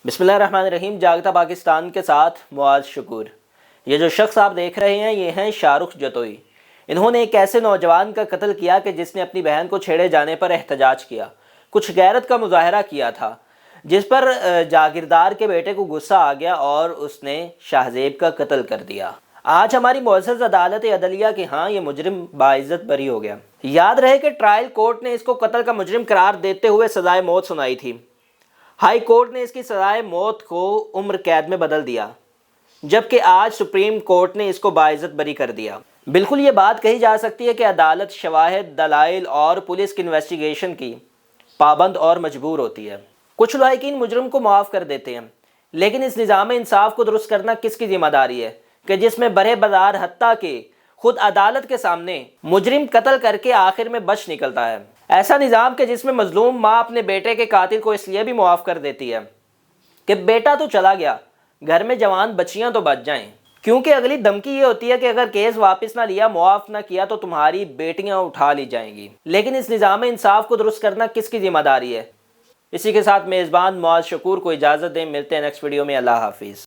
बिस्मिल्लाहिर्रहमानिर्रहीम। जागता पाकिस्तान के साथ मुआज़ शकूर। ये जो शख्स आप देख रहे हैं ये हैं शाहरुख जतोई। इन्होंने एक ऐसे नौजवान का कत्ल किया कि जिसने अपनी बहन को छेड़े जाने पर एहतजाज किया, कुछ गैरत का मुजाहरा किया था, जिस पर जागीरदार के बेटे को गुस्सा आ गया और उसने शाहजेब का कत्ल कर दिया। आज हमारी मुअज़्ज़ज़ अदालत अदलिया के यहाँ ये मुजरिम बाइज़्ज़त बरी हो गया। याद रहे कि ट्रायल कोर्ट ने इसको कत्ल का मुजरिम करार देते हुए सजाए मौत सुनाई थी। हाई कोर्ट ने इसकी सजाए मौत को उम्र कैद में बदल दिया, जबकि आज सुप्रीम कोर्ट ने इसको बाइज़्ज़त बरी कर दिया। बिल्कुल ये बात कही जा सकती है कि अदालत शवाहिद, दलाइल और पुलिस की इन्वेस्टिगेशन की पाबंद और मजबूर होती है। कुछ लायकीन मुजरिम को माफ़ कर देते हैं, लेकिन इस निज़ाम इंसाफ को दुरुस्त करना किसकी जिम्मेदारी है कि जिसमें बरे बाजार हत्ता के खुद अदालत के सामने मुजरिम कत्ल करके आखिर में बच निकलता है। ऐसा निज़ाम के जिसमें मजलूम माँ अपने बेटे के कातिल को इसलिए भी मुआफ़ कर देती है कि बेटा तो चला गया, घर में जवान बच्चियां तो बच जाएं, क्योंकि अगली धमकी ये होती है कि अगर केस वापस ना लिया, मुआफ़ ना किया तो तुम्हारी बेटियां उठा ली जाएंगी। लेकिन इस निज़ाम इंसाफ को दुरुस्त करना किसकी जिम्मेदारी है? इसी के साथ मेज़बान मुआज़ शकूर को इजाज़त दें। मिलते हैं नेक्स्ट वीडियो में। अल्लाह हाफिज़।